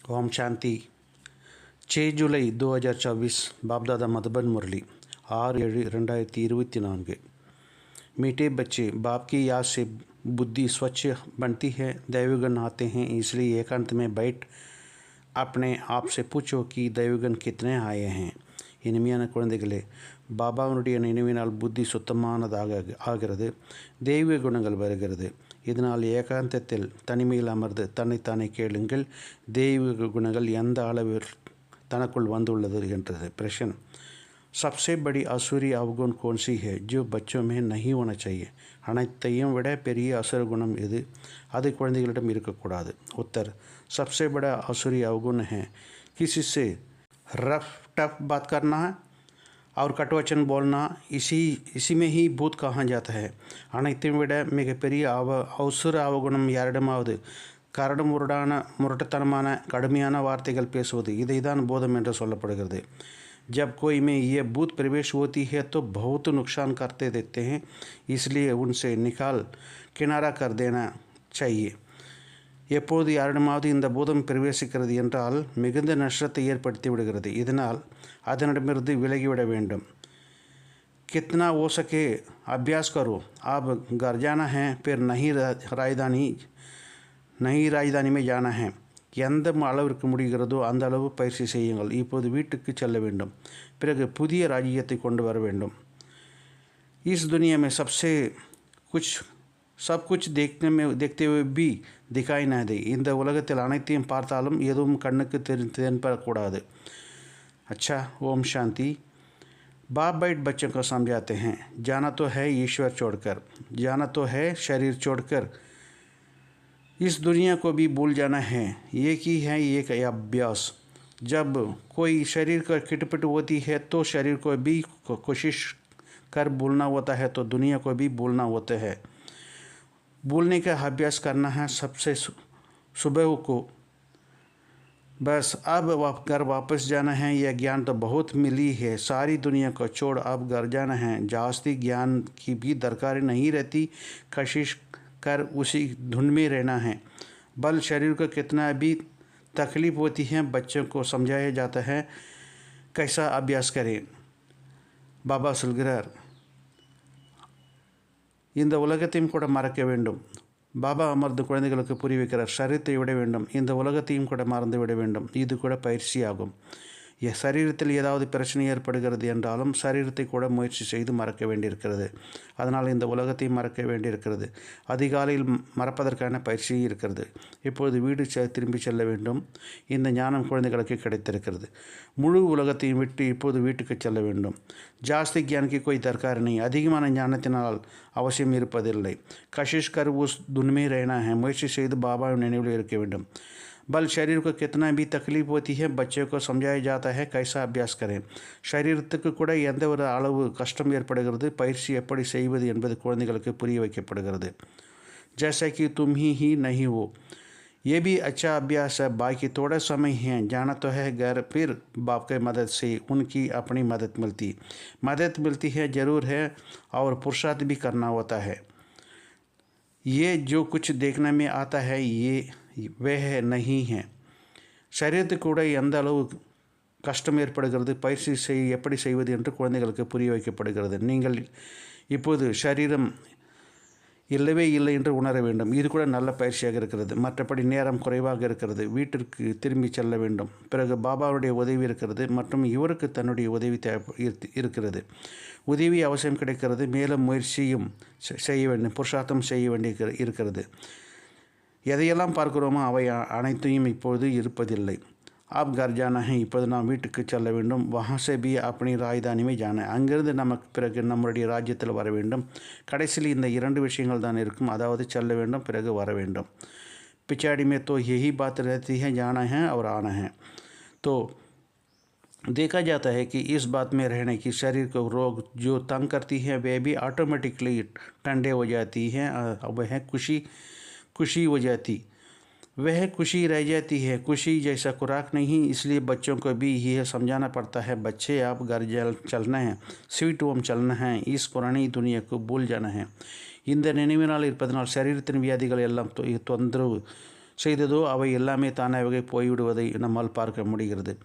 ओम शांति। 6 जुलाई 2024 बापदादा मधुबन मुरली 6/7/2024। मीठे बच्चे, बाप की याद से बुद्धि स्वच्छ बनती है, दैवगण आते हैं। इसलिए एकांत में बैठ अपने आप से पूछो कि दैवगण कितने आए हैं। இனிமையான குழந்தைகளே, பாபாவுடைய நினைவினால் புத்தி சுத்தமானதாக ஆகிறது, தெய்வ குணங்கள் வருகிறது. இதனால் ஏகாந்தத்தில் தனிமையில் அமர்ந்து தன்னைத்தானே கேளுங்கள், தெய்வ குணங்கள் எந்த அளவில் தனக்குள் வந்துள்ளது என்றது प्रश्न। सबसे बड़ी असुरी अवगुण कौन सी है जो बच्चों में नहीं होना चाहिए? அனைத்தையும் விட பெரிய அசுர குணம் எது? அது குழந்தைகளிடம் இருக்கக்கூடாது। उत्तर, सबसे बड़ा असुरी अवगुण है किसी से रफ टफ बात करना है और कटवचन बोलना। इसी में ही भूत कहा जाता है। அனைத்தையும் விட மிகப்பெரிய அவசுர அவகுணம் யாரிடமாவது கரடு முரட்டுத்தனமான கடுமையான வார்த்தைகள் பேசுவது, இதை தான் போதம் என்று சொல்லப்படுகிறது। जब कोई में ये भूत प्रवेश होती है तो बहुत नुकसान करते देते हैं, इसलिए उनसे निकाल किनारा कर देना चाहिए। எப்போது யாரிடமாவது இந்த பூதம் பிரவேசிக்கிறது என்றால் மிகுந்த நஷ்டத்தை ஏற்படுத்தி விடுகிறது। இதனால் அதனிடமிருந்து விலகிவிட வேண்டும்। कितना हो सके अभ्यास करो। अब घर जाना है, फिर नई राजधानी में जाना है। எந்த அளவிற்கு முடிகிறதோ அந்த அளவு பயிற்சி செய்யுங்கள்। இப்போது வீட்டுக்கு செல்ல வேண்டும், பிறகு புதிய ராஜ்யத்தை கொண்டு வர வேண்டும்। इस दुनिया में सब कुछ देखते हुए भी दिखाई न दे। இந்த உலகத்தில் அனைத்தையும் பார்த்தாலும் எதுவும் கண்ணுக்கு தென்படக்கூடாது। अच्छा, ओम शांति। बाप बैठ बच्चों को समझाते हैं, जाना तो है ईश्वर छोड़कर, जाना तो है शरीर छोड़कर, इस दुनिया को भी भूल जाना है। एक ही है एक अभ्यास। जब कोई शरीर का खिटपिट होती है तो शरीर को भी कोशिश कर भूलना होता है, तो दुनिया को भी भूलना होता है। भूलने का अभ्यास करना है सबसे सुबह को। बस अब घर वापस जाना है। यह ज्ञान तो बहुत मिली है, सारी दुनिया को छोड़ अब घर जाना है। जास्ती ज्ञान की भी दरकार नहीं रहती, कोशिश कर उसी धुन में रहना है। बल शरीर को कितना भी तकलीफ होती है, बच्चों को समझाया जाता है कैसा अभ्यास करें। बाबा சொல்கிறார், இந்த உலகத்தையும் கூட மறக்க வேண்டும்। பாபா அமர்ந்து குழந்தைகளுக்கு புரிய வைக்கிறார், சரீரத்தை விட வேண்டும், இந்த உலகத்தையும் கூட மறந்து விட வேண்டும்। இது கூட பயிற்சியாகும்। சரீரத்தில் ஏதாவது பிரச்சனை ஏற்படுகிறது என்றாலும் சரீரத்தை கூட முயற்சி செய்து மறக்க வேண்டியிருக்கிறது। அதனால் இந்த உலகத்தையும் மறக்க வேண்டியிருக்கிறது। அதிகாலையில் மறப்பதற்கான பயிற்சி இருக்கிறது। இப்பொழுது வீடு திரும்பி செல்ல வேண்டும்। இந்த ஞானம் குழந்தைகளுக்கு கிடைத்திருக்கிறது। முழு உலகத்தையும் விட்டு இப்போது வீட்டுக்கு செல்ல வேண்டும்। ஜாஸ்தி ज्ञान की कोई दरकार नहीं, அதிகமான ஞானத்தினால் அவசியம் இருப்பதில்லை। கஷிஷ் கர் உஸ் துன் में रहना है, முயற்சி செய்து பாபாவின் நினைவில் இருக்க வேண்டும்। बल शरीर को कितना भी तकलीफ होती है, बच्चों को समझाया जाता है कैसा अभ्यास करें। शरीरத்துக்கு கூட எந்த ஒரு அளவு கஷ்டம் ஏற்படுகிறது, பயிற்சி எப்படி செய்வது என்பது குழந்தைகளுக்கு புரிய வைக்கப்படுகிறது। जैसा कि तुम ही नहीं हो, ये भी अच्छा अभ्यास है। बाकी थोड़ा समय है, जाना तो है घर, फिर बाप की मदद से उनकी अपनी मदद मिलती है जरूर है, और पुरुषार्थ भी करना होता है। ये जो कुछ देखने में आता है ये वह नहीं है। சரீரத்துக்கு கூட எந்த அளவு கஷ்டம் ஏற்படுகிறது, பயிற்சி எப்படி செய்வது என்று குழந்தைகளுக்கு புரிய வைக்கப்படுகிறது। நீங்கள் இப்போது சரீரம் இல்லவே இல்லை என்று உணர வேண்டும்। இது கூட நல்ல பயிற்சியாக இருக்கிறது। மற்றபடி நேரம் குறைவாக இருக்கிறது, வீட்டிற்கு திரும்பி செல்ல வேண்டும்। பிறகு பாபாவுடைய உதவி இருக்கிறது மற்றும் இவருக்கு தன்னுடைய உதவி இருக்கிறது। உதவி அவசியம் கிடைக்கிறது, மேலும் முயற்சியும் செய்ய வேண்டும், புருஷார்த்தம் செய்ய வேண்டி இருக்கிறது। எதையெல்லாம் பார்க்கிறோமோ அவை அனைத்தையும் இப்போது இருப்பதில்லை। आप घर जाना है, இப்போது நாம் வீட்டுக்கு செல்ல வேண்டும்। वहाँ से भी अपनी राजधानी में जाना है, அங்கிருந்து நமக்கு பிறகு நம்முடைய ராஜ்யத்தில் வர வேண்டும்। கடைசியில் இந்த இரண்டு விஷயங்கள் தான் இருக்கும், அதாவது செல்ல வேண்டும் பிறகு வர வேண்டும்। पिछाड़ी में तो यही बात रहती है, जाना है और आना है। तो देखा जाता है कि इस बात में रहने की शरीर को रोग जो तंग करती है वे भी ऑटोमेटिकली ठंडे हो जाती हैं। वह खुशी हो जाती, वह खुशी रह जाती है। खुशी जैसा खुराक नहीं, इसलिए बच्चों को भी यह समझाना पड़ता है, बच्चे आप घर चलना है, स्वीट होम चलना है, इस पुरानी दुनिया को भूल जाना है। இந்த நினைவினால் இருப்பதனால் சரீரத்தின் வியாதிகள் எல்லாம் தொந்தரவு செய்ததோ அவை எல்லாமே தானாகவே போய்விடுவதை நம்மால் பார்க்க முடிகிறது.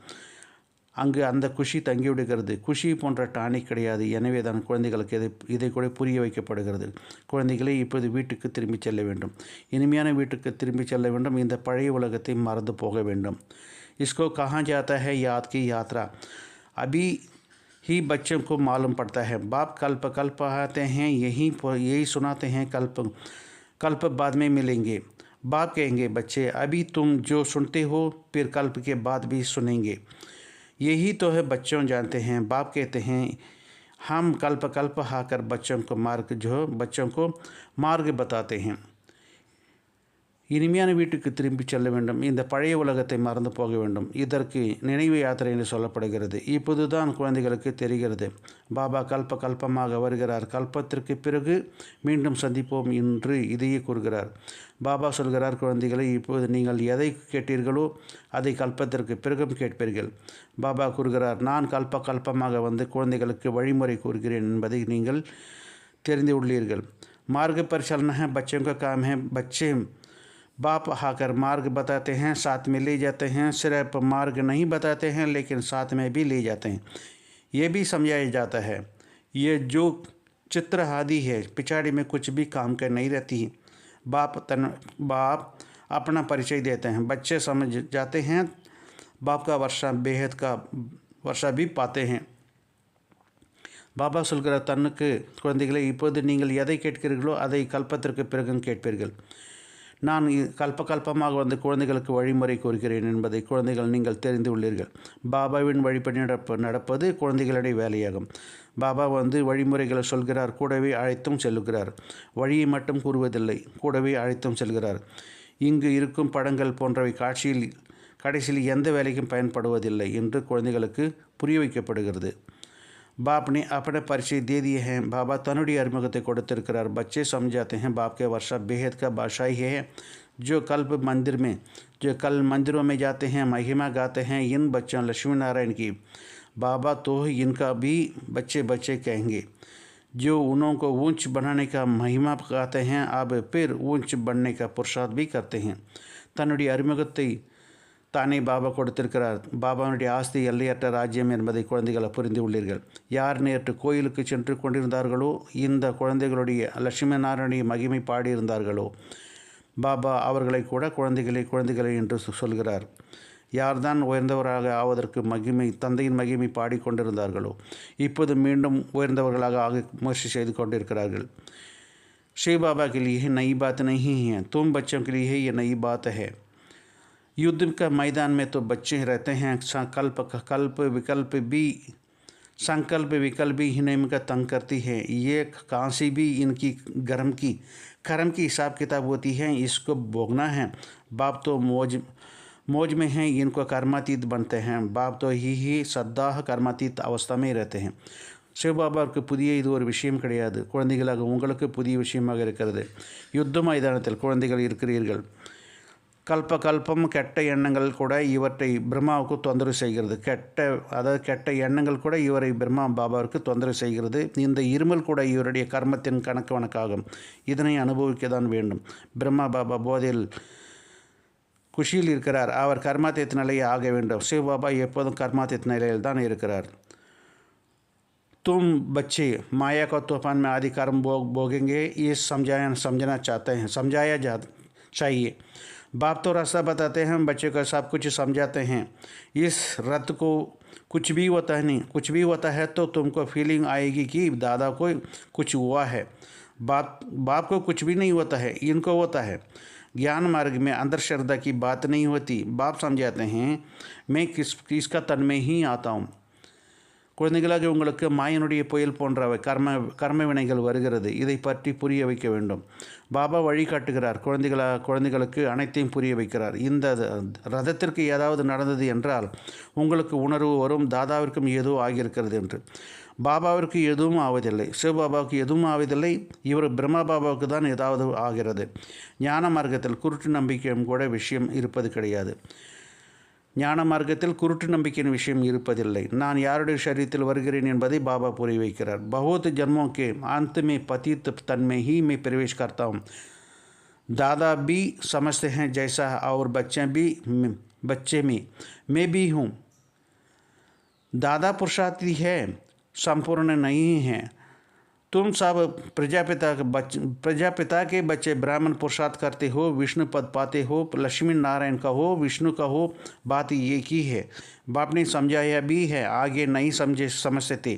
அங்கு அந்த குஷி தங்கிவிடுகிறது. குஷி போன்ற டானிக் கிடையாது. எனவே தான் குழந்தைகளுக்கு இதை கூட புரிய வைக்கப்படுகிறது. குழந்தைகளே, இப்போது வீட்டுக்கு திரும்பி செல்ல வேண்டும். இனிமையான வீட்டுக்கு திரும்பி செல்ல வேண்டும். இந்த பழைய உலகத்தை மறந்து போக வேண்டும். इसको कहाँ जाता है याद की यात्रा, अभी ही बच्चों को मालूम पड़ता है. बाप कल्प कल्प आते हैं, यही सुनाते हैं, कल्प कल्प बाद में मिलेंगे. बाप कहेंगे, बच्चे अभी तुम जो सुनते हो फिर कल्प के बाद भी सुनेंगे. यही तो है बच्चों जानते हैं. बाप कहते हैं, हम कल्प कल्प आकर बच्चों को मार्ग बताते हैं. இனிமையான வீட்டுக்கு திரும்பி செல்ல வேண்டும். இந்த பழைய உலகத்தை மறந்து போக வேண்டும். இதற்கு நினைவு யாத்திரை என்று சொல்லப்படுகிறது. இப்போதுதான் குழந்தைகளுக்கு தெரிகிறது. பாபா கல்பமாக வருகிறார். கல்பத்திற்கு பிறகு மீண்டும் சந்திப்போம் என்று இதையே கூறுகிறார். பாபா சொல்கிறார், குழந்தைகளை, இப்போது நீங்கள் எதை கேட்டீர்களோ அதை கல்பத்திற்கு பிறகும் கேட்பீர்கள். பாபா கூறுகிறார், நான் கல்பமாக வந்து குழந்தைகளுக்கு வழிமுறை கூறுகிறேன் என்பதை நீங்கள் தெரிந்து உள்ளீர்கள். மார்க பரிசலன है, बच्चों का काम है. बच्चे बाप आकर मार्ग बताते हैं, साथ में ले जाते हैं. सिर्फ मार्ग नहीं बताते हैं लेकिन साथ में भी ले जाते हैं. ये भी समझाया जाता है, ये जो चित्र आदि है पिछाड़ी में कुछ भी काम कर नहीं रहती. बाप अपना परिचय देते हैं. बच्चे समझ जाते हैं. बाप का वर्षा भी पाते हैं. பாபா சொல்கிற தன்னுக்கு, குழந்தைகளை, இப்போது நீங்கள் எதை கேட்கிறீர்களோ அதை கல்பத்திற்கு பிறகும் கேட்பீர்கள். நான் கல்பமாக வந்து குழந்தைகளுக்கு வழிமுறை கூறுகிறேன் என்பதை குழந்தைகள் நீங்கள் தெரிந்து உள்ளீர்கள். பாபாவின் வழிபடி நடப்பது குழந்தைகளுடைய வேலையாகும். பாபா வந்து வழிமுறைகளை சொல்கிறார், கூடவே அழைத்தும் செல்லுகிறார். வழியை மட்டும் கூறுவதில்லை, கூடவே அழைத்தும் செல்கிறார். இங்கு இருக்கும் படங்கள் போன்றவை கடைசியில் எந்த வேலைக்கும் பயன்படுவதில்லை என்று குழந்தைகளுக்கு புரிய வைக்கப்படுகிறது. बाप ने अपने परिचय दे दिए हैं. बाबा तनुड़ी अर्मुगते கொடுத்திருக்கிறார். बच्चे समझाते हैं बाप के वर्षा बेहद का बादशाही है. जो कल मंदिरों में जाते हैं, महिमा गाते हैं इन बच्चों लक्ष्मी नारायण की. बाबा तो इनका भी बच्चे कहेंगे. जो उनको ऊंच बनाने का महिमा गाते हैं, अब फिर ऊंच बनने का पुरुषार्थ भी करते हैं. तनुड़ी अर्मुगते தானே பாபா கொடுத்திருக்கிறார். பாபாவுடைய ஆஸ்தி எல்லையற்ற ராஜ்யம் என்பதை குழந்தைகளை புரிந்து உள்ளீர்கள். யார் நேற்று கோயிலுக்கு சென்று கொண்டிருந்தார்களோ, இந்த குழந்தைகளுடைய லட்சுமி நாராயணனுடைய மகிமை பாடியிருந்தார்களோ, பாபா அவர்களை கூட குழந்தைகளை என்று சொல்கிறார். யார்தான் உயர்ந்தவராக ஆவதற்கு தந்தையின் மகிமை பாடிக்கொண்டிருந்தார்களோ, இப்போது மீண்டும் உயர்ந்தவர்களாக ஆக முயற்சி செய்து கொண்டிருக்கிறார்கள். शिव बाबा के लिए नई बात नहीं है, तुम बच्चों के लिए ये नई बात है. युद्ध का मैदान में तो बच्चे रहते हैं. संकल्प विकल्प भी इन्हें का तंग करती है. ये कांसी भी इनकी कर्म की हिसाब किताब होती है. इसको भोगना है. बाप तो मौज में हैं, इनको कर्मातीत बनते हैं. बाप तो ही सदा कर्मातीत अवस्था में रहते हैं. சிவபாபாவுக்கு புதிய இது ஒரு விஷயம் கிடையாது. குழந்தைகளாக உங்களுக்கு புதிய விஷயமாக இருக்கிறது. யுத்த மைதானத்தில் குழந்தைகள் இருக்கிறீர்கள். கல்பம் கெட்ட எண்ணங்கள் கூட இவற்றை பிரம்மாவுக்கு தொந்தரவு செய்கிறது. கெட்ட எண்ணங்கள் கூட இவரை பாபாவிற்கு தொந்தரவு செய்கிறது. இந்த இருமல் கூட இவருடைய கர்மத்தின் கணக்காகும். இதனை அனுபவிக்க தான் வேண்டும். பாபா போதையில் குஷியில் இருக்கிறார். அவர் கர்மாத்தீத் நிலையை ஆக வேண்டும். சிவபாபா எப்போதும் கர்மாத்தீத் நிலையில் தான் இருக்கிறார். तुम बच्चे माया का तूफान में आदि कर्म भोगेंगे, ये समझना चाहते हैं, चाहिए. बाप तो रास्ता बताते हैं, बच्चे को सब कुछ समझाते हैं. इस रथ को कुछ भी होता है तो तुमको फीलिंग आएगी कि दादा को कुछ हुआ है. बाप को कुछ भी नहीं होता है, इनको होता है. ज्ञान मार्ग में अंदर श्रद्धा की बात नहीं होती. बाप समझाते हैं, मैं किसका तन में ही आता हूँ. குழந்தைகளாக உங்களுக்கு மாயனுடைய புயல் போன்றவை கர்ம வினைகள் வருகிறது. இதை பற்றி புரிய வைக்க வேண்டும். பாபா வழிகாட்டுகிறார். குழந்தைகளுக்கு அனைத்தையும் புரிய வைக்கிறார். இந்த ரதத்திற்கு ஏதாவது நடந்தது என்றால் உங்களுக்கு உணர்வு வரும், தாதாவிற்கும் ஏதோ ஆகியிருக்கிறது என்று. பாபாவிற்கு எதுவும் ஆவதில்லை, சிவபாபாவுக்கு எதுவும் ஆவதில்லை. இவர் பாபாவுக்கு தான் ஏதாவது ஆகிறது. ஞான மார்க்கத்தில் குருட்டு நம்பிக்கையும் கூட விஷயம் இருப்பது கிடையாது. ஞான மார்க்கத்தில் குருட்டு நம்பிக்கையின் விஷயம் இருப்பதில்லை. நான் யாருடைய शरीरத்தில் வருகிறேன் என்பதை பாபா புரிய வைக்கிறார். बहुत जन्मों के अंत में पतित तन में ही मैं प्रवेश करता हूँ. दादा भी समझते हैं जैसा, और बच्चे में मैं भी हूँ। दादा पुरुषार्थी है, संपूर्ण नहीं है। तुम सब प्रजापिता के बच्चे ब्राह्मण पुरुषार्थ करते हो, विष्णु पद पाते हो, लक्ष्मी नारायण का हो, विष्णु का हो, बात ये की है। बाप ने समझाया भी है, आगे नहीं समझते थे।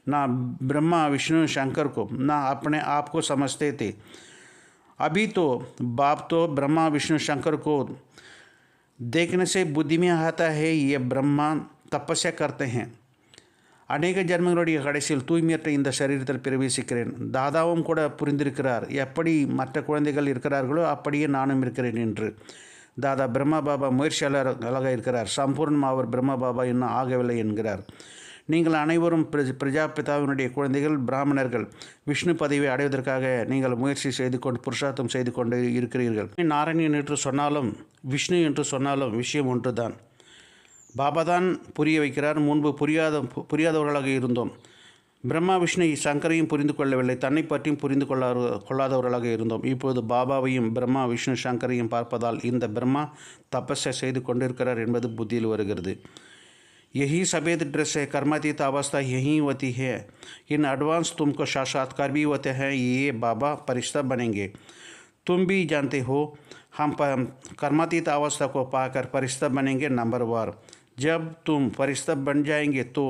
ना ब्रह्मा विष्णु शंकर को, ना अपने आप को समझते थे। अभी तो बाप तो ब्रह्मा विष्णु शंकर को देखने से बुद्धि में आता है, ये ब्रह्मा तपस्या करते हैं। அநேக ஜென்மங்களுடைய கடைசியில் தூய்மையற்ற இந்த சரீரத்தில் பிரவேசிக்கிறேன். தாதாவும் கூட புரிந்திருக்கிறார், எப்படி மற்ற குழந்தைகள் இருக்கிறார்களோ அப்படியே நானும் இருக்கிறேன் என்று. தாதா பிரம்மா பாபா முயற்சியாளராக இருக்கிறார், சம்பூர்ணம் அவர் பிரம்மா பாபா இன்னும் ஆகவில்லை என்கிறார். நீங்கள் அனைவரும் பிரஜாபிதாவினுடைய குழந்தைகள், பிராமணர்கள். விஷ்ணு பதவியை அடைவதற்காக நீங்கள் முயற்சி செய்து கொண்டு புருஷார்த்தம் செய்து கொண்டு இருக்கிறீர்கள். நாராயணன் என்று சொன்னாலும் விஷ்ணு என்று சொன்னாலும் விஷயம் ஒன்றுதான். பாபா தான் புரிய வைக்கிறார். முன்பு புரியாதவர்களாக இருந்தோம். பிரம்மா விஷ்ணு சங்கரையும் புரிந்து கொள்ளவில்லை, தன்னை பற்றியும் புரிந்து கொள்ளாதவர்களாக இருந்தோம். இப்போது பாபாவையும் பிரம்மா விஷ்ணு சங்கரையும் பார்ப்பதால் இந்த பிரம்மா தபஸ்ஸை செய்து கொண்டிருக்கிறார் என்பது புத்தியில் வருகிறது. यही सफ़ेद ड्रेस है, कर्मातीत अवस्था यही होती है। इन एडवांस तुमको साक्षात्कार भी होते हैं, ये बाबा फरिश्ता बनेंगे। तुम भी जानते हो हम कर्मातीत अवस्था को पाकर फरिश्ता बनेंगे नंबर वार। जब तुम फरिश्ता बन जाएंगे तो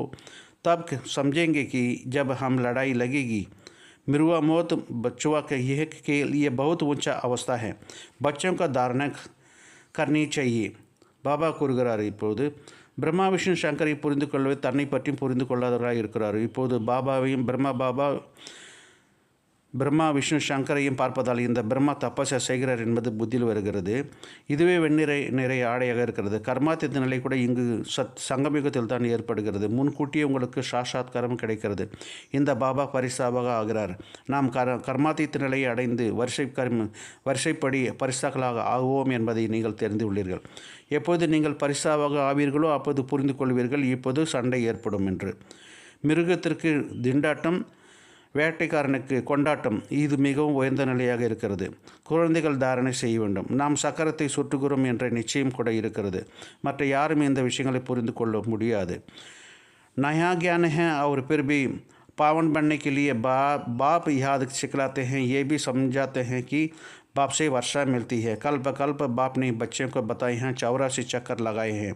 तब समझेंगे कि जब हम लड़ाई लगेगी। मृवा मौत बच्चों के लिए बहुत ऊंचा अवस्था है, बच्चों का धारणा करनी चाहिए. பாபா கூறுகிறார், இப்போது பிரம்மா விஷ்ணு சங்கரை புரிந்து கொள்ளவே தன்னை பற்றியும் புரிந்து கொள்ளாதவராக இருக்கிறார். இப்போது பாபாவையும் பிரம்மா விஷ்ணு சங்கரையும் பார்ப்பதால் இந்த பிரம்மா தபஸ்ஸை செய்கிறார் என்பது புத்தியில் வருகிறது. இதுவே வெண்ணிறை ஆடையாக இருக்கிறது. கர்மாத்தித்த நிலை கூட இங்கு சங்கமிகத்தில் தான் ஏற்படுகிறது. முன்கூட்டியே உங்களுக்கு சாட்சாத்காரம் கிடைக்கிறது. இந்த பாபா பரிசாவாக ஆகிறார். நாம் கர்மாத்தீத்த நிலையை அடைந்து வரிசைப்படி பரிசாக்களாக ஆகுவோம் என்பதை நீங்கள் தெரிந்து உள்ளீர்கள். எப்போது நீங்கள் பரிசாவாக ஆவீர்களோ அப்போது புரிந்து கொள்வீர்கள் இப்போது சண்டை ஏற்படும் என்று. மிருகத்திற்கு திண்டாட்டம், வேட்டைக்காரனுக்கு கொண்டாட்டம், இது மிகவும் உயர்ந்த நிலையாக இருக்கிறது. குழந்தைகள் தாரணை செய்ய வேண்டும். நாம் சக்கரத்தை சுற்றுகிறோம் என்ற நிச்சயம் கூட இருக்கிறது. மற்ற யாரும் இந்த விஷயங்களை புரிந்து கொள்ள முடியாது. नया ज्ञान है और फिर भी पावन बनने के लिए बाप याद सिखलाते हैं, ये भी समझाते हैं कि बाप से वर्षा मिलती है। कल्प बाप ने बच्चों को बताए हैं, 84 चक्कर लगाए हैं।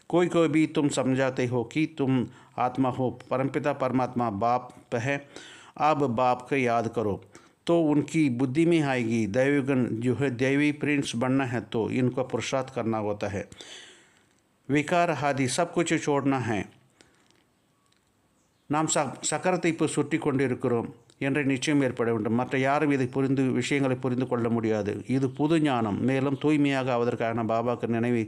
कोई भी तुम समझाते हो कि तुम आत्मा हो, परमपिता परमात्मा बाप है, अब बाप को याद करो तो उनकी बुद्धि में आएगी। दैवीगण जो है, दैवी प्रिंस बनना है तो इनको पुरुषार्थ करना होता है। विकार आदि सब कुछ छोड़ना है. நாம் சக்கரத்தை இப்போ சுற்றி கொண்டிருக்கிறோம் என்ற நிச்சயம் ஏற்பட வேண்டும். மற்ற யாரும் இதை விஷயங்களை புரிந்து கொள்ள முடியாது. இது புது ஞானம். மேலும் தூய்மையாக ஆவதற்கான பாபாவுக்கு நினைவை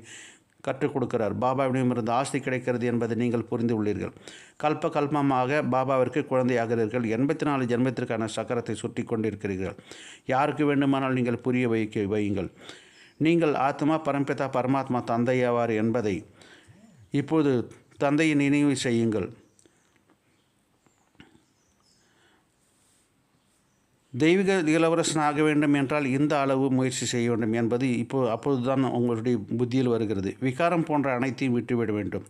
கற்றுக் கொடுக்கிறார். பாபாவிடமிருந்து ஆஸ்தி கிடைக்கிறது என்பதை நீங்கள் புரிந்து உள்ளீர்கள். கல்பமாக பாபாவிற்கு குழந்தையாகிறீர்கள். 84 ஜென்மத்திற்கான சக்கரத்தை சுற்றி கொண்டிருக்கிறீர்கள். யாருக்கு வேண்டுமானால் நீங்கள் புரிய வையுங்கள். நீங்கள் ஆத்மா, பரம்பிதா பரமாத்மா தந்தையாவார் என்பதை இப்போது தந்தையை நினைவு செய்யுங்கள். தெய்வீக இளவரசன் ஆக வேண்டும் என்றால் இந்த அளவு முயற்சி செய்ய வேண்டும் என்பது அப்போதுதான் உங்களுடைய புத்தியில் வருகிறது. விகாரம் போன்ற அனைத்தையும் விட்டுவிட வேண்டும்.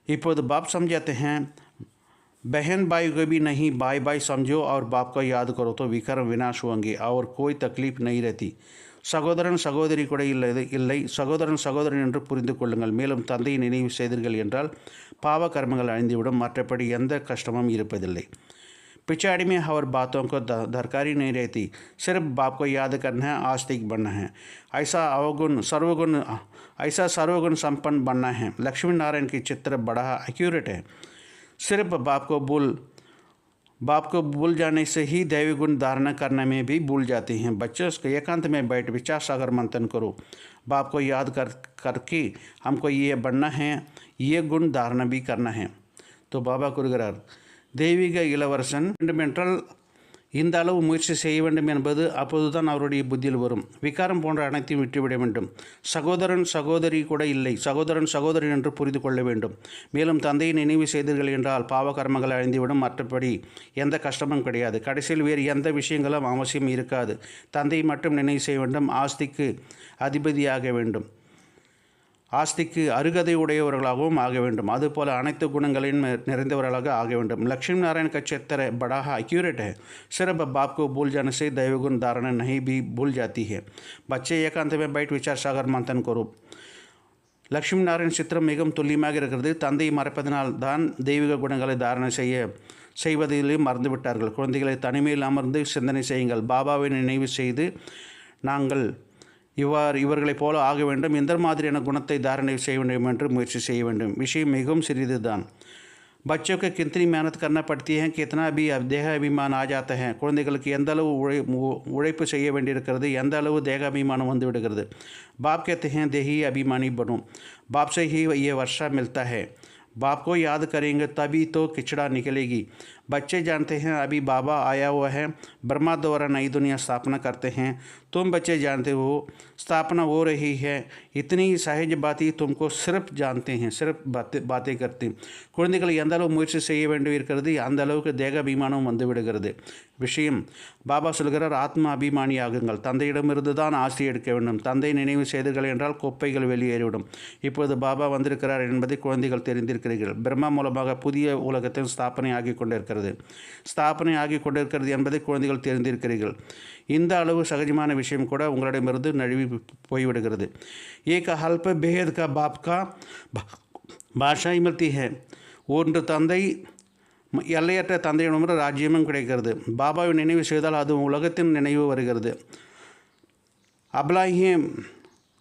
இப்போது बाप समझाते हैं, बहन भाई को भी नहीं, भाई समझो और बाप को याद करो तो विकारम विनाश होंगे और कोई तकलीफ नहीं रहती. சகோதரன் சகோதரி கூட இல்லை, சகோதரன் என்று புரிந்து கொள்ளுங்கள். மேலும் தந்தையை நினைவு செய்தீர்கள் என்றால் பாவ கர்மங்கள் அழிந்துவிடும். மற்றபடி எந்த கஷ்டமும் இருப்பதில்லை. पिछाड़ी में और बातों को दरकारी नहीं रहती. सिर्फ बाप को याद करना है, आस्तिक बनना है, ऐसा सर्वगुण संपन्न बनना है. लक्ष्मी नारायण की चित्र बड़ा एक्यूरेट है. सिर्फ बाप को भूल जाने से ही दैवी गुण धारणा करने में भी भूल जाते हैं. बच्चों को एकांत में बैठ विचार सागर मंथन करो. बाप को याद करके हमको ये बनना है, ये गुण धारणा भी करना है. तो बाबा கூறுகிறார், தெய்வீக இளவரசன் வேண்டுமென்றால் இந்த அளவு முயற்சி செய்ய வேண்டும் என்பது அப்போதுதான் அவருடைய புத்தியில் வரும். விகாரம் போன்ற அனைத்தையும் விட்டுவிட வேண்டும். சகோதரன் சகோதரி கூட இல்லை, சகோதரன் சகோதரி என்று புரிந்து கொள்ள வேண்டும். மேலும் தந்தையை நினைவு செய்தீர்கள் என்றால் பாவ கர்மங்கள் அழிந்துவிடும். மற்றபடி எந்த கஷ்டமும் கிடையாது. கடைசியில் வேறு எந்த விஷயங்களும் அவசியம் இருக்காது. தந்தையை மட்டும் நினைவு செய்ய வேண்டும். ஆஸ்திக்கு அதிபதியாக வேண்டும். ஆஸ்திக்கு அருகதை உடையவர்களாகவும் ஆக வேண்டும். அதுபோல் அனைத்து குணங்களையும் நிறைந்தவர்களாக ஆக வேண்டும். लक्ष्मी नारायण का चित्र बड़ा एक्यूरेट है. सिर्फ बाप को भूल जाने से दैवगुण धारणा नहीं भी भूल जाती है. बच्चे एकांत में बैठ विचार सागर मंथन करो. லக்ஷ்மி நாராயண் சித்திரம் மிகவும் துல்லியமாக இருக்கிறது. தந்தையை மறைப்பதனால் தான் தெய்வீக குணங்களை தாரணை செய்வதிலும் மறந்துவிட்டார்கள். குழந்தைகளை தனிமையில் அமர்ந்து சிந்தனை செய்யுங்கள். பாபாவை நினைவு செய்து நாங்கள் இவர்களைப் போல ஆக வேண்டும், இந்த மாதிரியான குணத்தை தாரணை செய்ய வேண்டும் என்று முயற்சி செய்ய வேண்டும். விஷயம் மிகவும் சிறிது தான். बच्चों को कितनी मेहनत करना पड़ती है, कितना भी देह अभिमान आ जाता है. குழந்தைகளுக்கு எந்த அளவு உழைப்பு செய்ய வேண்டியிருக்கிறது, எந்த அளவு தேக அபிமானம் வந்து விடுகிறது. बाप कहते हैं देही अभिमानी बनो. बाप से ही ये वर्षा मिलता है. बाप को याद करेंगे तभी तो खिचड़ा निकलेगी. बच्चे जानते हैं अभी बाबा आया हुआ है, ब्रह्मा द्वारा नई दुनिया स्थापना करते हैं. तुम बच्चे जानते हो स्थापना हो रही है. इतनी सहज बातें तुमको सिर्फ जानते हैं, सिर्फ बातें करते. குழந்தைகள் எந்த அளவு முயற்சி செய்ய வேண்டி இருக்கிறது, அந்த அளவுக்கு தேக அபிமானம் வந்து விடுகிறது. விஷயம் பாபா சொல்கிறார், ஆத்மா அபிமானி ஆகுங்கள். தந்தையிடமிருந்து தான் ஆசி எடுக்க வேண்டும். தந்தை நினைவு செய்தீர்கள் என்றால் குப்பைகள் வெளியேறிவிடும். இப்பொழுது பாபா வந்திருக்கிறார் என்பதை குழந்தைகள் தெரிந்திருக்கிறீர்கள். பிரம்மா மூலமாக புதிய உலகத்தில் ஸ்தாபனை ஆகி கொண்டிருக்கிறது என்பதை குழந்தைகள் தெரிந்திருக்கிறீர்கள். இந்த அளவு சகஜமான விஷயம் கூட உங்களிடமிருந்து நழுவி போய்விடுகிறது. ஏக அல்ப பேத் கா பாப் கா பாஷாய் மில்தி ஹை. ஒன்று தந்தை, எல்லையற்ற தந்தையிடமிருந்து ராஜ்யமும் கிடைக்கிறது. பாபாவை நினைவு செய்தால் அது உலகத்தின் நினைவு வருகிறது. அபலாயும்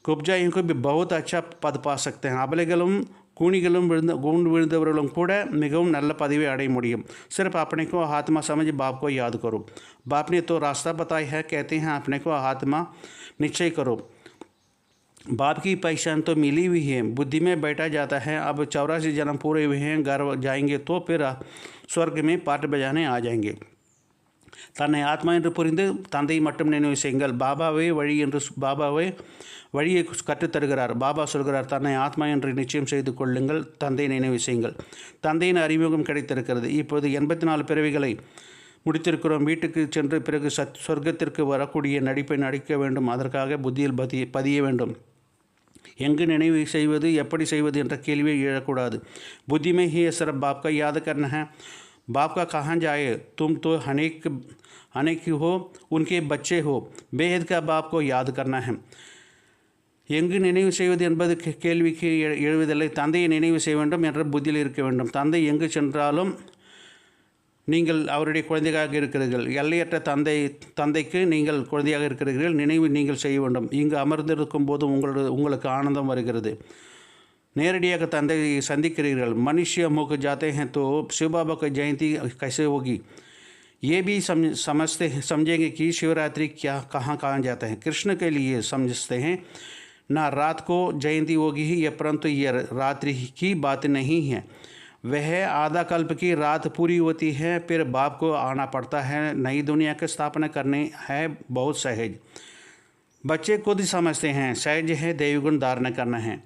குப்ஜாயும் भी बहुत अच्छा पद पा सकते हैं. அபலைகளும் கூணிகளும் கூண்டு விழுந்தவர்களும் கூட மிகவும் நல்ல பதவியை அடைய முடியும். सिर्फ अपने को आत्मा समझ बाप को याद करो. बाप ने तो रास्ता बताया है, कहते हैं अपने को आत्मा निश्चय करो. बाप की पहचान तो मिली हुई है, बुद्धि में बैठा जाता है. अब 84 जन्म पूरे हुए हैं, घर जाएंगे तो फिर स्वर्ग में पाठ बजाने आ जाएंगे. தன்னை ஆத்மா என்று புரிந்து தந்தை மட்டும் நினைவு செய்யுங்கள். பாபாவை வழியை கற்றுத்தருகிறார். பாபா சொல்கிறார், தன்னை ஆத்மா என்று நிச்சயம் செய்து கொள்ளுங்கள், தந்தை நினைவு செய்யுங்கள். தந்தையின் அறிமுகம் கிடைத்திருக்கிறது. இப்போது 84 பிறவிகளை முடித்திருக்கிறோம். வீட்டுக்கு சென்று பிறகு சொர்க்கத்திற்கு வரக்கூடிய நடிப்பை நடிக்க வேண்டும். அதற்காக புத்தியில் பதிய வேண்டும். எங்கு நினைவு செய்வது, எப்படி செய்வது என்ற கேள்வியை எழக்கூடாது. புத்தி में ही सिर्फ बाप का याद करना है. बाप का कहाँ जाए, तुम तो अनेक हो, उनके बच्चे हो. बेहद का बाप को याद करना है. எங்கு நினைவு செய்வது என்பது கேள்விக்கு எழுவதில்லை. தந்தையை நினைவு செய்ய வேண்டும் என்ற புத்தியில் இருக்க வேண்டும். தந்தை எங்கு சென்றாலும் நீங்கள் அவருடைய குழந்தையாக இருக்கிறீர்கள். எல்லையற்ற தந்தைக்கு நீங்கள் குழந்தையாக இருக்கிறீர்கள். நினைவு நீங்கள் செய்ய வேண்டும். இங்கு அமர்ந்திருக்கும் போது உங்களுக்கு ஆனந்தம் வருகிறது. நேரடியாக தந்தையை சந்திக்கிறீர்கள். मनुष्य मुख जाते हैं तो शिव बाबा की जयंती कैसे होगी, ये भी समझेंगे कि शिवरात्रि कहाँ जाता है. कृष्ण के लिए समझते हैं ना रात को जयंती होगी ही, परंतु ये रात्रि की बात नहीं है. वह आधा कल्प की रात पूरी होती है, फिर बाप को आना पड़ता है. नई दुनिया की स्थापना करनी है, बहुत सहज. बच्चे खुद समझते हैं सहज है दैवगुण धारण करना है.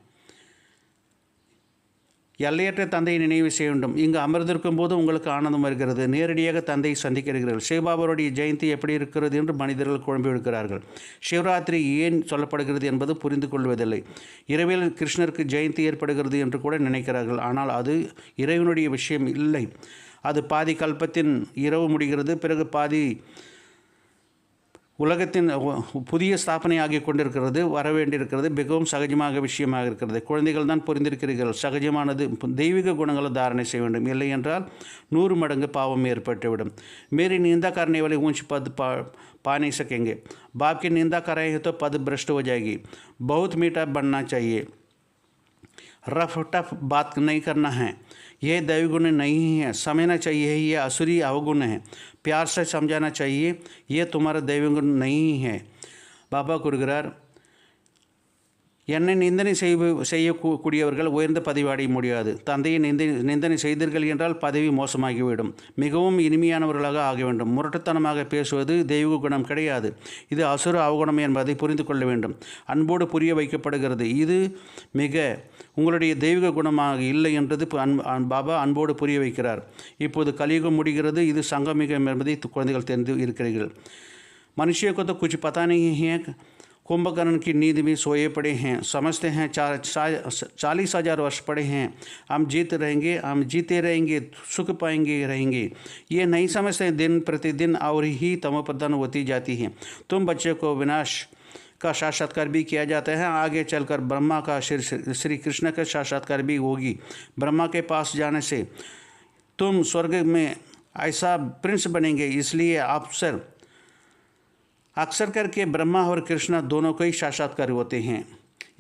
எல்லையற்ற தந்தையை நினைவு செய்ய வேண்டும். இங்கு அமர்ந்திருக்கும் போது உங்களுக்கு ஆனந்தம் வருகிறது. நேரடியாக தந்தையை சந்திக்கிறீர்கள். சிவபாபாவுடைய ஜெயந்தி எப்படி இருக்கிறது என்று மனிதர்கள் குழம்பி விடுகிறார்கள். சிவராத்திரி ஏன் சொல்லப்படுகிறது என்பது புரிந்து கொள்வதில்லை. இரவில் கிருஷ்ணருக்கு ஜெயந்தி ஏற்படுகிறது என்று கூட நினைக்கிறார்கள். ஆனால் அது இறைவனுடைய விஷயம் இல்லை. அது பாதி கல்பத்தின் இரவு முடிகிறது, பிறகு பாதி உலகத்தின் புதிய ஸ்தாபனை ஆகி கொண்டிருக்கிறது, வரவேண்டியிருக்கிறது. மிகவும் சகஜமாக விஷயமாக இருக்கிறது. குழந்தைகள் தான் புரிந்திருக்கிறீர்கள். சகஜமானது தெய்வீக குணங்களை தாரணை செய்ய வேண்டும். இல்லை என்றால் 100 மடங்கு பாவம் ஏற்பட்டுவிடும். मेरी निंदा करने वाले ऊंच पद पा नहीं सकेंगे. बाप की निंदा करेंगे तो पद भ्रष्ट हो जाएगी. बहुत मीठा बनना चाहिए, रफ टफ बात नहीं करना है. यह दैवगुण नहीं है. समझना चाहिए ये असुरी अवगुण है. प्यार से समझाना चाहिए ये तुम्हारा दैवगुण नहीं है. பாபா கூறுகிறார், என்னை நிந்தனை செய்யக்கூடியவர்கள் உயர்ந்த பதவி அடைய முடியாது. தந்தையை நிந்தனை செய்தீர்கள் என்றால் பதவி மோசமாகிவிடும். மிகவும் இனிமையானவர்களாக ஆக வேண்டும். முரட்டுத்தனமாக பேசுவது தெய்வ குணம் கிடையாது. இது அசுர அவகுணம் என்பதை புரிந்து கொள்ள வேண்டும். அன்போடு புரிய வைக்கப்படுகிறது. இது மிக உங்களுடைய தெய்வீக குணமாக இல்லை என்றது பாபா அன்போடு புரிய வைக்கிறார். இப்போது கலியுகம் முடிகிறது. இது சங்கமிகம் என்பதை குழந்தைகள் தெரிந்து இருக்கிறீர்கள். मनुष्य को तो कुछ पता नहीं है। कुंभकर्ण की नींद में सोए पड़े हैं, समझते हैं 40,000 वर्ष पड़े हैं, हम जीते रहेंगे, सुख पाएंगे रहेंगे। ये नहीं समझते दिन प्रतिदिन और ही तमोप्रधान होती जाती है। तुम बच्चे को विनाश का साक्षात्कार भी किया जाता है। आगे चलकर ब्रह्मा का श्री कृष्ण का साक्षात्कार भी होगी। ब्रह्मा के पास जाने से तुम स्वर्ग में ऐसा प्रिंस बनेंगे। इसलिए अक्सर करके ब्रह्मा और कृष्ण दोनों को ही साक्षात्कार होते हैं।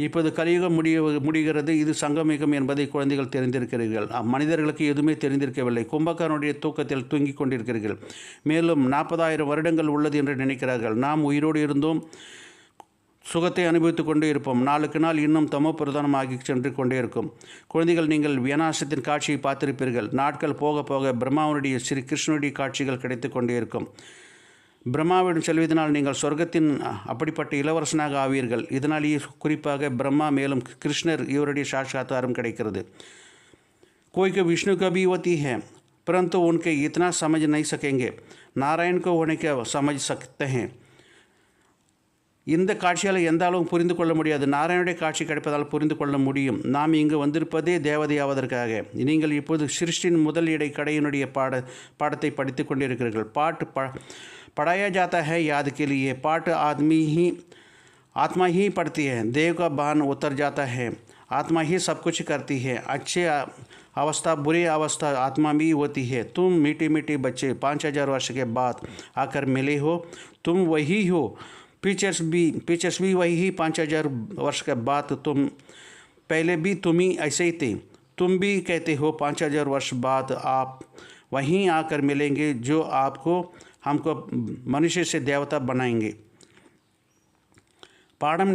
இப்போது கலியுகம் முடிகிறது. இது சங்கமிகம் என்பதை குழந்தைகள் தெரிந்திருக்கிறீர்கள். மனிதர்களுக்கு எதுவுமே தெரிந்திருக்கவில்லை. கும்பகர்ணனுடைய தூக்கத்தில் தூங்கிக் கொண்டிருக்கிறீர்கள். மேலும் 40,000 வருடங்கள் உள்ளது என்று நினைக்கிறார்கள். நாம் உயிரோடு இருந்தோம், சுகத்தை அனுபவித்து கொண்டே இருப்போம். நாளுக்கு நாள் இன்னும் தமோ பிரதானமாகி சென்று கொண்டே இருக்கும். குழந்தைகள், நீங்கள் விநாசத்தின் காட்சியை பார்த்திருப்பீர்கள். நாட்கள் போக போக பிரம்மாவனுடைய ஸ்ரீ கிருஷ்ணனுடைய காட்சிகள் கிடைத்து கொண்டே இருக்கும். பிரம்மாவிடம் செல்வதனால் நீங்கள் சொர்க்கத்தின் அப்படிப்பட்ட இளவரசனாக ஆவீர்கள். இதனால் குறிப்பாக பிரம்மா மேலும் கிருஷ்ணர் இவருடைய சாட்சாத்தாரம் கிடைக்கிறது. कोई को विष्णु का भी होती है, परंतु उनके इतना समझ नहीं सकेंगे। नारायण को होने के समझ सकते हैं। இந்த காட்சியால் எந்த அளவும் புரிந்து கொள்ள முடியாது. நாராயணுடைய காட்சி கிடைப்பதால் புரிந்து கொள்ள முடியும். நாம் இங்கு வந்திருப்பதே தேவதையாவதற்காக. நீங்கள் இப்போது சிருஷ்டின் முதல் இடை கடையினுடைய பாடத்தை படித்து கொண்டிருக்கிறீர்கள். पढ़ाया जाता है याद के लिए। पाठ आत्मा ही पढ़ती है। देव का बाण उतर जाता है। आत्मा ही सब कुछ करती है। अच्छे अवस्था बुरी अवस्था आत्मा भी होती है। तुम मीठी मीठी बच्चे 5,000 वर्ष के बाद आकर मिले हो। तुम वही हो। टीचर्स भी वही ही 5,000 वर्ष के बाद तुम पहले भी तुम ही ऐसे ही थे। तुम भी कहते हो 5,000 वर्ष बाद आप वहीं आकर मिलेंगे जो आपको हमको मनुष्य से देवता बनाएंगे। பாடம்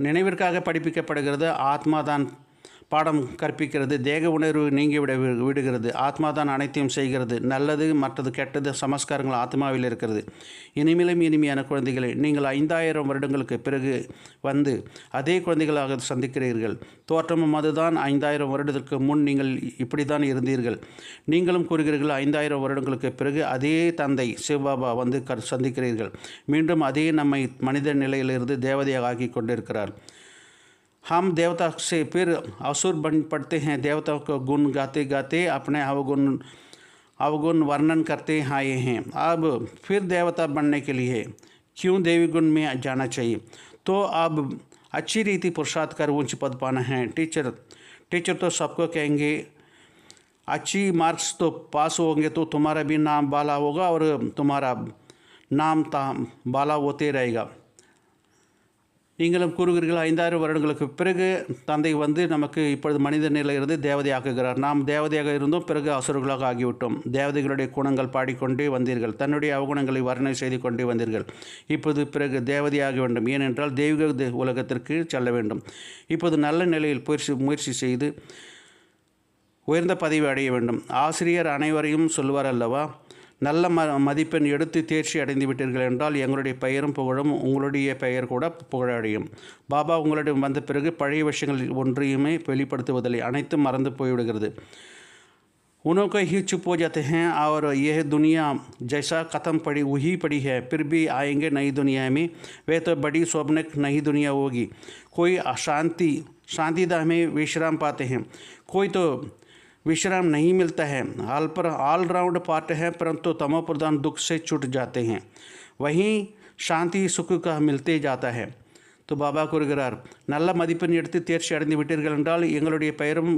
நினைவிற்காக படிப்பிக்கப்படுகிறது. ஆத்மாதான் பாடம் கற்பிக்கிறது. தேக உணர்வு நீங்கி விடுகிறது. ஆத்மா தான் அனைத்தையும் செய்கிறது. நல்லது மற்றது கெட்டது சமஸ்காரங்கள் ஆத்மாவில் இருக்கிறது. இனிமேலும் இனிமையான குழந்தைகளை, நீங்கள் 5,000 வருடங்களுக்கு பிறகு வந்து அதே குழந்தைகளாக சந்திக்கிறீர்கள். தோற்றமும் அதுதான். 5,000 வருடத்திற்கு முன் நீங்கள் இப்படி தான் இருந்தீர்கள். நீங்களும் கூறுகிறீர்கள் 5,000 வருடங்களுக்கு பிறகு அதே தந்தை சிவபாபா வந்து சந்திக்கிறீர்கள். மீண்டும் அதே நம்மை மனித நிலையிலிருந்து தேவதையாக ஆக்கி கொண்டிருக்கிறார். हम देवता से फिर असुर बन पड़ते हैं। देवताओं को गुण गाते गाते अपने अवगुण वर्णन करते आए हैं। अब फिर देवता बनने के लिए क्यों देवी गुण में जाना चाहिए? तो अब अच्छी रीति पुरुषार्थ कर ऊंच पद पाना है। टीचर तो सबको कहेंगे अच्छी मार्क्स तो पास होंगे तो तुम्हारा भी नाम बाला होगा और तुम्हारा नाम बाला होते रहेगा। நீங்களும் கூறுகிறீர்கள் 5,000 வருடங்களுக்கு பிறகு தந்தை வந்து நமக்கு இப்பொழுது மனித நிலையிலிருந்து தேவதையாக்குகிறார். நாம் தேவதையாக இருந்தோம், பிறகு அசுரர்களாக ஆகிவிட்டோம். தேவதைகளுடைய குணங்கள் பாடிக்கொண்டே வந்தீர்கள். தன்னுடைய அவகுணங்களை வர்ணனை செய்து கொண்டே வந்தீர்கள். இப்போது பிறகு தேவதையாக வேண்டும். ஏனென்றால் தெய்வீக உலகத்திற்கு செல்ல வேண்டும். இப்போது நல்ல நிலையில் முயற்சி செய்து உயர்ந்த பதவி அடைய வேண்டும். ஆசிரியர் அனைவரையும் சொல்வார் அல்லவா, நல்ல மதிப்பெண் எடுத்து தேர்ச்சி அடைந்து விட்டீர்கள் என்றால் எங்களுடைய பெயரும் புகழும் உங்களுடைய பெயர் கூட புகழடையும். பாபா உங்களிடம் வந்த பிறகு பழைய விஷயங்கள் ஒன்றையுமே வெளிப்படுத்துவதில்லை. அனைத்தும் மறந்து போய்விடுகிறது. उन्हों को ही चुप हो जाते हैं और यह दुनिया जैसा ख़त्म वही पड़ी है। फिर भी आएंगे नई दुनिया में। वे तो बड़ी स्वप्निक नई दुनिया होगी। कोई शांतिदा में विश्राम पाते हैं, कोई तो विश्राम नहीं मिलता है। ऑलराउंड पार्ट है, परंतु तमोप्रधान दुख से छूट जाते हैं। वहीं शांति सुख का मिलते जाता है। तो பாபா கூறுகிறார், நல்ல மதிப்பெண் எடுத்து தேர்ச்சி அடைந்து விட்டீர்கள் என்றால் எங்களுடைய பெயரும்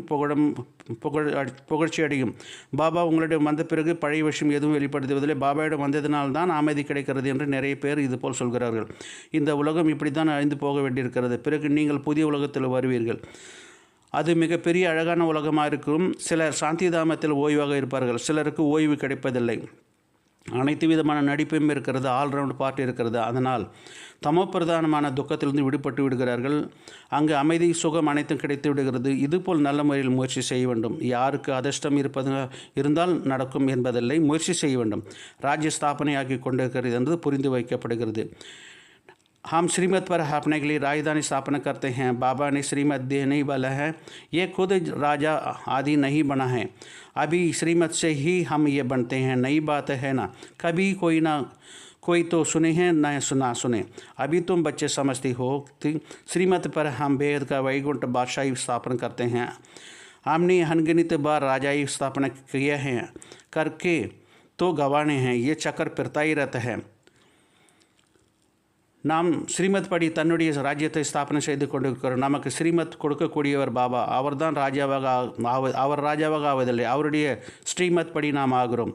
புகழ்ச்சி அடையும். பாபா உங்களிடம் வந்த பிறகு பழைய விஷயம் எதுவும் வெளிப்படுத்துவதில்லை. பாபாவிடம் வந்ததினால்தான் அமைதி கிடைக்கிறது என்று நிறைய பேர் இதுபோல் சொல்கிறார்கள். இந்த உலகம் இப்படி தான் அழிந்து போக வேண்டியிருக்கிறது. பிறகு நீங்கள் புதிய உலகத்தில் வருவீர்கள். அது மிகப்பெரிய அழகான உலகமாக இருக்கும். சிலர் சாந்தி தாமத்தில் ஓய்வாக இருப்பார்கள். சிலருக்கு ஓய்வு கிடைப்பதில்லை. அனைத்து விதமான நடிப்பும் இருக்கிறது, ஆல்ரவுண்ட் பார்ட் இருக்கிறது. அதனால் தமோ பிரதானமான துக்கத்திலிருந்து விடுபட்டு விடுகிறார்கள். அங்கு அமைதி, சுகம் அனைத்தும் கிடைத்து விடுகிறது. இதுபோல் நல்ல முறையில் முயற்சி செய்ய வேண்டும். யாருக்கு அதிர்ஷ்டம் இருந்தால் நடக்கும் என்பதில்லை, முயற்சி செய்ய வேண்டும். ராஜ்ய ஸ்தாபனையாக்கி கொண்டிருக்கிறது என்று புரிந்து வைக்கப்படுகிறது. हम श्रीमत पर अपने के लिए राजधानी स्थापना करते हैं। बाबा ने श्रीमत देने वाला है, ये खुद राजा आदि नहीं बना है। अभी श्रीमत से ही हम ये बनते हैं, नई बात है ना। कभी कोई तो सुने हैं न सुना सुने। अभी तुम बच्चे समझती हो श्रीमत पर हम बेहद का वैकुंठ बादशाही स्थापना करते हैं। हमने अनगिनत बार राजाई स्थापना किया है, करके तो गंवाने हैं। ये चक्कर फिरता ही रहता है। நாம் ஸ்ரீமத் படி தன்னுடைய ராஜ்யத்தை ஸ்தாபனை செய்து கொண்டிருக்கிறோம். நமக்கு ஸ்ரீமத் கொடுக்கக்கூடியவர் பாபா. அவர் ராஜாவாக ஆவதில்லை, அவருடைய ஸ்ரீமத் படி நாம் ஆகிறோம்.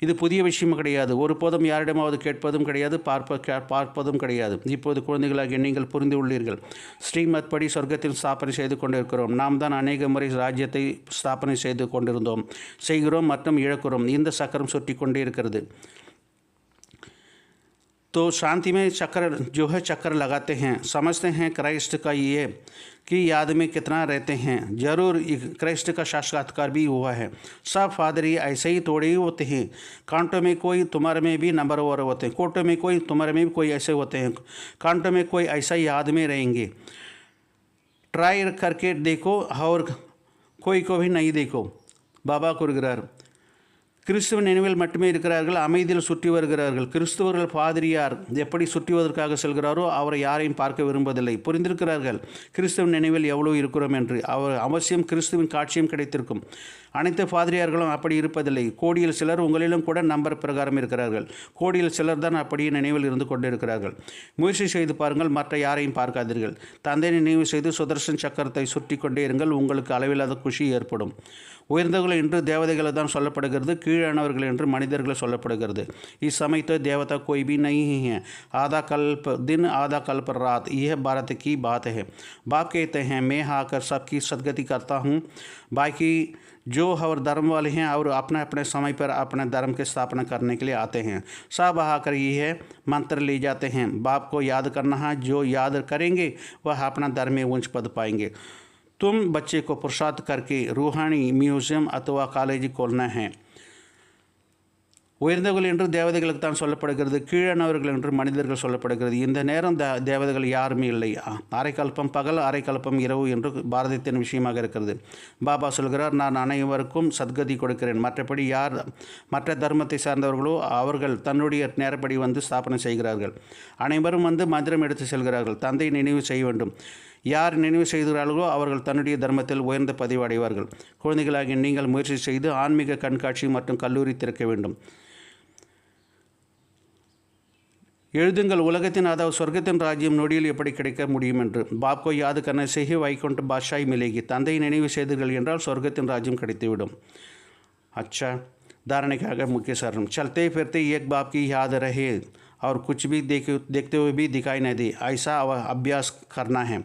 இது புதிய விஷயம் கிடையாது. ஒருபோதும் யாரிடமாவது கேட்பதும் கிடையாது, பார்ப்பதும் கிடையாது. இப்போது குழந்தைகளாகிய நீங்கள் புரிந்து உள்ளீர்கள். ஸ்ரீமத் படி சொர்க்கத்தில் ஸ்தாபனை செய்து கொண்டிருக்கிறோம். நாம் தான் அநேக முறை ராஜ்யத்தை ஸ்தாபனை செய்து செய்கிறோம் மற்றும் இழக்கிறோம். இந்த சக்கரம் சுற்றி கொண்டே இருக்கிறது. तो शांति में चक्कर लगाते हैं, समझते हैं क्राइस्ट का ये कि याद में कितना रहते हैं। जरूर क्राइस्ट का साक्षात्कार भी हुआ है। सब फादरी ऐसे ही थोड़े ही होते हैं। कांटों में कोई तुम्हारे में भी नंबर और होते हैं, कोटों में कोई तुम्हारे में भी कोई ऐसे होते हैं, कांटों में कोई ऐसा याद में रहेंगे। ट्राई करके देखो और कोई को भी नहीं देखो। बाबा कुरगरार கிறிஸ்துவ நினைவில் மட்டுமே இருக்கிறார்கள், அமைதியில் சுற்றி வருகிறார்கள். கிறிஸ்துவர்கள் பாதிரியார் எப்படி சுற்றுவதற்காக செல்கிறாரோ அவரை யாரையும் பார்க்க விரும்புவதில்லை. புரிந்திருக்கிறார்கள் கிறிஸ்துவ நினைவில் எவ்வளோ இருக்கிறோம் என்று. அவர் அவசியம் கிறிஸ்துவின் காட்சியும் கிடைத்திருக்கும். அனைத்து பாதிரியார்களும் அப்படி இருப்பதில்லை. கோடியில் சிலர், உங்களிலும் கூட நம்பர் பிரகாரம் இருக்கிறார்கள். கோடியில் சிலர் தான் அப்படியே நினைவில் இருந்து கொண்டிருக்கிறார்கள். முயற்சி செய்து பாருங்கள், மற்ற யாரையும் பார்க்காதீர்கள். தந்தை நினைவு செய்து சுதர்சன் சக்கரத்தை சுற்றி கொண்டே இருங்கள். உங்களுக்கு அளவில்லாத குஷி ஏற்படும். உயர்ந்தவர்கள் என்று தேவதைகளை தான் சொல்லப்படுகிறது, கீழானவர்கள் என்று மனிதர்கள் சொல்லப்படுகிறது. इस समय तो देवता कोई भी नहीं है। आधा कल्प दिन आधा कल्प रात, यह भारत की बात है। बाप कहते हैं मैं आकर सबकी सदगति करता हूँ। बाकी जो और धर्म वाले हैं और अपने अपने समय पर अपने धर्म की स्थापना करने के लिए आते हैं, सब आकर ये मंत्र ले जाते हैं। बाप को याद करना है, जो याद करेंगे वह अपना धर्म में ऊंच पद पाएंगे। तुम बच्चे को पुरुषार्थ करके रूहानी म्यूजियम अथवा कॉलेज खोलना है। உயர்ந்தவர்கள் என்று தேவதைகளுக்கு தான் சொல்லப்படுகிறது, கீழானவர்கள் என்று மனிதர்கள் சொல்லப்படுகிறது. இந்த நேரம் தேவதைகள் யாருமே இல்லை. அரைக்கல்பம் பகல், அரைக்கல்பம் இரவு என்று பாரதத்தின் விஷயமாக இருக்கிறது. பாபா சொல்கிறார், நான் அனைவருக்கும் சத்கதி கொடுக்கிறேன். மற்றபடி யார் மற்ற தர்மத்தை சார்ந்தவர்களோ அவர்கள் தன்னுடைய நேரப்படி வந்து ஸ்தாபனை செய்கிறார்கள். அனைவரும் வந்து மந்திரம் எடுத்து செல்கிறார்கள். தந்தை நினைவு செய்ய வேண்டும். யார் நினைவு செய்கிறார்களோ அவர்கள் தன்னுடைய தர்மத்தில் உயர்ந்த பதிவு அடைவார்கள். குழந்தைகளாகிய நீங்கள் முயற்சி செய்து ஆன்மீக கண்காட்சி மற்றும் கல்லூரி திறக்க வேண்டும். எழுதுங்கள், உலகத்தின் அதாவது சொர்க்கத்தின் ராஜ்யம் நொடியில் எப்படி கிடைக்க முடியும் என்று. பாப்கோ யாது கர்னே से ही வைகுண்ட பாஷாய் மிலேகி. தந்தை நினைவு செய்தீர்கள் என்றால் சொர்க்கத்தின் ராஜ்யம் கிடைத்துவிடும். अच्छा, धारणिकाக मुख्य सारण चलते फिरते एक बाप की याद रहे और कुछ भी देखते हुए भी दिखाई न दे, ऐसा अभ्यास करना है।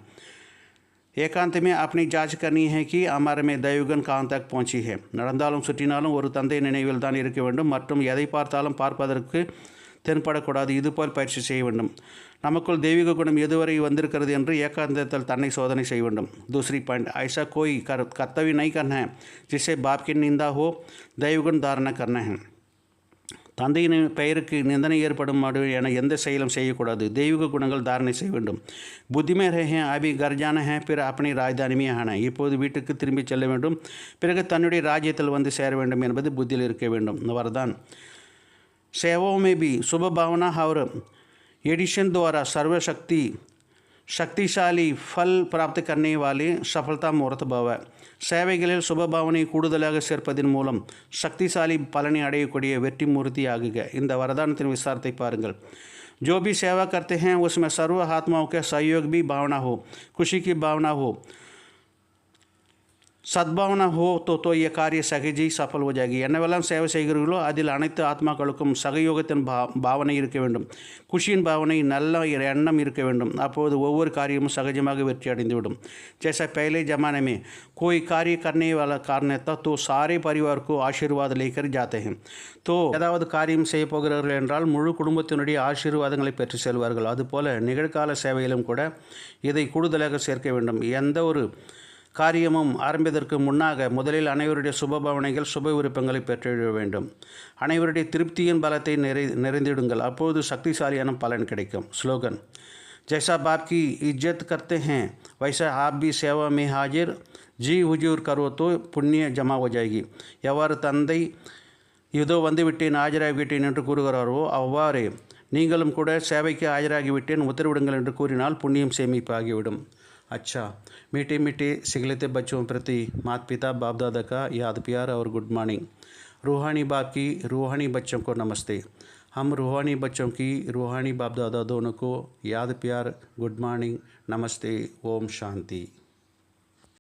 ஏகாந்த अपनी जांच करनी है कि हमारे में दैवगन कहाँ तक पहुँची है। நடந்தாலும் சுற்றினாலும் ஒரு தந்தை நினைவில் தான் இருக்க வேண்டும் மற்றும் எதை பார்த்தாலும் பார்ப்பதற்கு தென்படக்கூடாது. இதுபோல் பயிற்சி செய்ய வேண்டும். நமக்குள் தெய்வீக குணம் எதுவரை வந்திருக்கிறது என்று ஏகாந்தத்தில் தன்னை சோதனை செய்ய வேண்டும். दूसरी पॉइंट, ऐसा कोई कर्तव्य नहीं करना है जिससे बाप की निंदा हो, दैवगुण धारणा करना है। தந்தையின் பெயருக்கு நிந்தனை ஏற்படும் என எந்த செயலும் செய்யக்கூடாது. தெய்வீக குணங்கள் தாரணை செய்ய வேண்டும். புத்திமே ரஹே அபி கர்ஜான ஹே பிற அப்படி ராஜதானிமே ஆன. இப்போது வீட்டுக்கு திரும்பி செல்ல வேண்டும், பிறகு தன்னுடைய ராஜ்யத்தில் வந்து சேர வேண்டும் என்பது புத்தியில் இருக்க வேண்டும். வரதான் सेवाओं में भी शुभ भावना और एडिशन द्वारा शक्तिशाली फल प्राप्त करने वाले सफलता मुहूर्त भव. சேவைகளில் சுப பாவனை கூடுதலாக சேர்ப்பதன் மூலம் சக்திசாலி பலனை அடையக்கூடிய வெற்றி மூர்த்தி ஆகுக. இந்த வரதானத்தின் விசாரத்தை பாருங்கள். जो भी सेवा करते हैं उसमें सर्व आत्माओं के सहयोग भी भावना हो, खुशी की भावना हो, சத்பாவனா ஹோ तो ये कार्य சகஜி சஃபல் हो जाएगी. என்னவெல்லாம் சேவை செய்கிறீர்களோ அதில் அனைத்து ஆத்மாக்களுக்கும் சகயோகத்தின் பாவனை இருக்க வேண்டும். குஷியின் பாவனை, நல்ல எண்ணம் இருக்க வேண்டும். அப்போது ஒவ்வொரு காரியமும் சகஜமாக வெற்றி அடைந்துவிடும். जैसा पहले ज़माने में कोई कार्य करने वाला कारण था तो सारे परिवार को आशीर्वाद लेकर जाते हैं. तो ஏதாவது காரியம் செய்ய போகிறார்கள் என்றால் முழு குடும்பத்தினுடைய ஆசீர்வாதங்களை பெற்று செல்வார்கள். அதுபோல நிகழ்கால சேவையிலும் கூட இதை கூடுதலாக சேர்க்க வேண்டும். எந்த ஒரு காரியமும் ஆரம்பிப்பதற்கு முன்னாக முதலில் அனைவருடைய சுபபாவனைகள், சுப விருப்பங்களை பெற்றிட வேண்டும். அனைவருடைய திருப்தியின் பலத்தை நிறைந்திடுங்கள். அப்போது சக்திசாலியான பலன் கிடைக்கும். ஸ்லோகன்: जैसा बाप की इज्जत करते हैं वैसा आप भी सेवा में हाजिर जी हुजूर करो तो पुण्य जमा हो जाएगी. எவ்வாறு தந்தை இதோ வந்துவிட்டேன், ஆஜராகிவிட்டேன் என்று கூறுகிறாரோ அவ்வாறே நீங்களும் கூட சேவைக்கு ஆஜராகிவிட்டேன் உத்தரவிடுங்கள் என்று கூறினால் புண்ணியம் சேமிப்பாகிவிடும். अच्छा, मीठे मीठे सिगलते बच्चों प्रति माता पिता बाप दादा का याद प्यार और गुड मॉर्निंग. रूहानी बाप की रूहानी बच्चों को नमस्ते. हम रूहानी बच्चों की रूहानी बाप दादा दोनों को याद प्यार, गुड मॉर्निंग, नमस्ते. ओम शांति.